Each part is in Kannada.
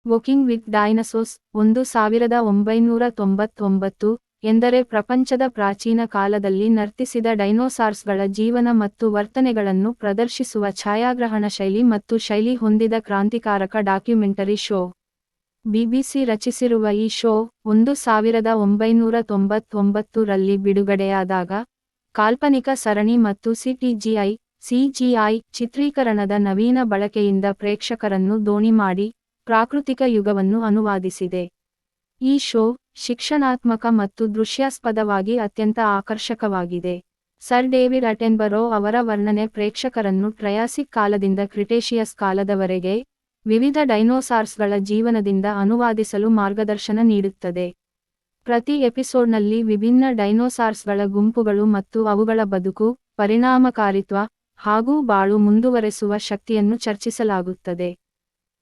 ವಾಕಿಂಗ್ ವಿತ್ ಡೈನೋಸಾರ್ಸ್ 1999 ಎಂದರೆ ಪ್ರಪಂಚದ ಪ್ರಾಚೀನ ಕಾಲದಲ್ಲಿ ನರ್ತಿಸಿದ ಡೈನೋಸಾರ್ಸ್ಗಳ ಜೀವನ ಮತ್ತು ವರ್ತನೆಗಳನ್ನು ಪ್ರದರ್ಶಿಸುವ ಛಾಯಾಗ್ರಹಣ ಶೈಲಿ ಮತ್ತು ಶೈಲಿ ಹೊಂದಿದ ಕ್ರಾಂತಿಕಾರಕ ಡಾಕ್ಯುಮೆಂಟರಿ ಶೋ. ಬಿಬಿಸಿ ರಚಿಸಿರುವ ಈ ಶೋ 1999 ರಲ್ಲಿ ಬಿಡುಗಡೆಯಾದಾಗ, ಕಾಲ್ಪನಿಕ ಸರಣಿ ಮತ್ತು ಸಿಜಿಐ ಚಿತ್ರೀಕರಣದ ನವೀನ ಬಳಕೆಯಿಂದ ಪ್ರೇಕ್ಷಕರನ್ನು ದೋಣಿ ಮಾಡಿ ಪ್ರಾಕೃತಿಕ ಯುಗವನ್ನು ಅನುವಾದಿಸಿದೆ. ಈ ಶೋ ಶಿಕ್ಷಣಾತ್ಮಕ ಮತ್ತು ದೃಶ್ಯಾಸ್ಪದವಾಗಿ ಅತ್ಯಂತ ಆಕರ್ಷಕವಾಗಿದೆ. ಸರ್ ಡೇವಿಡ್ ಅಟೆನ್ಬರೋ ಅವರ ವರ್ಣನೆ ಪ್ರೇಕ್ಷಕರನ್ನು ಟ್ರಯಾಸಿಕ್ ಕಾಲದಿಂದ ಕ್ರಿಟೇಷಿಯಸ್ ಕಾಲದವರೆಗೆ ವಿವಿಧ ಡೈನೋಸಾರ್ಸ್ಗಳ ಜೀವನದಿಂದ ಅನುವಾದಿಸಲು ಮಾರ್ಗದರ್ಶನ ನೀಡುತ್ತದೆ. ಪ್ರತಿ ಎಪಿಸೋಡ್ನಲ್ಲಿ ವಿಭಿನ್ನ ಡೈನೋಸಾರ್ಸ್ಗಳ ಗುಂಪುಗಳು ಮತ್ತು ಅವುಗಳ ಬದುಕು, ಪರಿಣಾಮಕಾರಿತ್ವ ಹಾಗೂ ಬಾಳು ಮುಂದುವರೆಸುವ ಶಕ್ತಿಯನ್ನು ಚರ್ಚಿಸಲಾಗುತ್ತದೆ.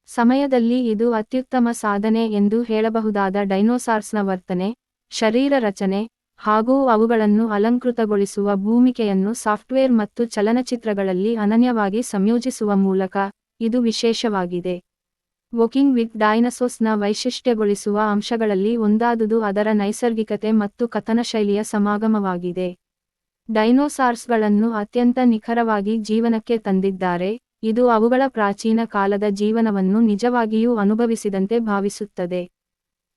ಸಮಯದಲ್ಲಿ ಇದು ಅತ್ಯುತ್ತಮ ಸಾಧನೆ ಎಂದು ಹೇಳಬಹುದಾದ ಡೈನೋಸಾರ್ಸ್ನ ವರ್ತನೆ, ಶರೀರ ರಚನೆ ಹಾಗೂ ಅವುಗಳನ್ನು ಅಲಂಕೃತಗೊಳಿಸುವ ಭೂಮಿಕೆಯನ್ನು ಸಾಫ್ಟ್ವೇರ್ ಮತ್ತು ಚಲನಚಿತ್ರಗಳಲ್ಲಿ ಅನನ್ಯವಾಗಿ ಸಂಯೋಜಿಸುವ ಮೂಲಕ ಇದು ವಿಶೇಷವಾಗಿದೆ. ವಾಕಿಂಗ್ ವಿತ್ ಡೈನೋಸಾರ್ಸ್ನ ವೈಶಿಷ್ಟ್ಯಗೊಳಿಸುವ ಅಂಶಗಳಲ್ಲಿ ಒಂದಾದುದು ಅದರ ನೈಸರ್ಗಿಕತೆ ಮತ್ತು ಕಥನ ಶೈಲಿಯ ಸಮಾಗಮವಾಗಿದೆ. ಡೈನೋಸಾರ್ಸ್ಗಳನ್ನು ಅತ್ಯಂತ ನಿಖರವಾಗಿ ಜೀವನಕ್ಕೆ ತಂದಿದ್ದಾರೆ, ಇದು ಅವುಗಳ ಪ್ರಾಚೀನ ಕಾಲದ ಜೀವನವನ್ನು ನಿಜವಾಗಿಯೂ ಅನುಭವಿಸಿದಂತೆ ಭಾವಿಸುತ್ತದೆ.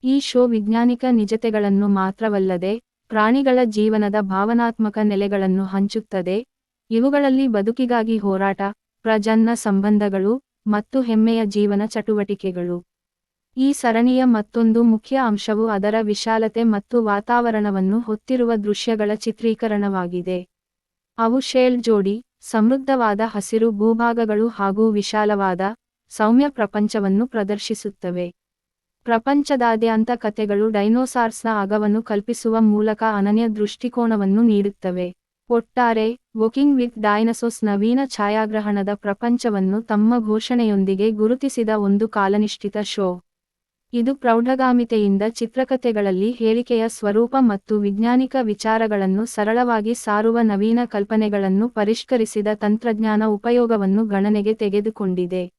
ಈ ಶೋ ವೈಜ್ಞಾನಿಕ ನಿಜತೆಗಳನ್ನು ಮಾತ್ರವಲ್ಲದೆ, ಪ್ರಾಣಿಗಳ ಜೀವನದ ಭಾವನಾತ್ಮಕ ನೆಲೆಗಳನ್ನು ಹಂಚುತ್ತದೆ, ಇವುಗಳಲ್ಲಿ ಬದುಕಿಗಾಗಿ ಹೋರಾಟ, ಪ್ರಜನನ ಸಂಬಂಧಗಳು ಮತ್ತು ಹೆಮ್ಮೆಯ ಜೀವನ ಚಟುವಟಿಕೆಗಳು. ಈ ಸರಣಿಯ ಮತ್ತೊಂದು ಮುಖ್ಯ ಅಂಶವು ಅದರ ವಿಶಾಲತೆ ಮತ್ತು ವಾತಾವರಣವನ್ನು ಹೊತ್ತಿರುವ ದೃಶ್ಯಗಳ ಚಿತ್ರೀಕರಣವಾಗಿದೆ. ಅವು ಶೇಲ್ಡ್ ಜೋಡಿ, ಸಮೃದ್ಧವಾದ ಹಸಿರು ಭೂಭಾಗಗಳು ಹಾಗೂ ವಿಶಾಲವಾದ, ಸೌಮ್ಯ ಪ್ರಪಂಚವನ್ನು ಪ್ರದರ್ಶಿಸುತ್ತವೆ. ಪ್ರಪಂಚದಾದ್ಯಂತ ಕಥೆಗಳು ಡೈನೋಸಾರ್ಸ್ನ ಅಗವನ್ನು ಕಲ್ಪಿಸುವ ಮೂಲಕ ಅನನ್ಯ ದೃಷ್ಟಿಕೋನವನ್ನು ನೀಡುತ್ತವೆ. ಒಟ್ಟಾರೆ, ವಾಕಿಂಗ್ ವಿತ್ ಡೈನೋಸಾರ್ಸ್ ನವೀನ ಛಾಯಾಗ್ರಹಣದ ಪ್ರಪಂಚವನ್ನು ತಮ್ಮ ಘೋಷಣೆಯೊಂದಿಗೆ ಗುರುತಿಸಿದ ಒಂದು ಕಾಲನಿಷ್ಠಿತ ಶೋ. ಇದು ಪ್ರೌಢಗಾಮಿತೆಯಿಂದ ಚಿತ್ರಕಥೆಗಳಲ್ಲಿ ಹೇಳಿಕೆಯ ಸ್ವರೂಪ ಮತ್ತು ವೈಜ್ಞಾನಿಕ ವಿಚಾರಗಳನ್ನು ಸರಳವಾಗಿ ಸಾರುವ ನವೀನ ಕಲ್ಪನೆಗಳನ್ನು ಪರಿಷ್ಕರಿಸಿದ ತಂತ್ರಜ್ಞಾನ ಉಪಯೋಗವನ್ನು ಗಣನೆಗೆ ತೆಗೆದುಕೊಂಡಿದೆ.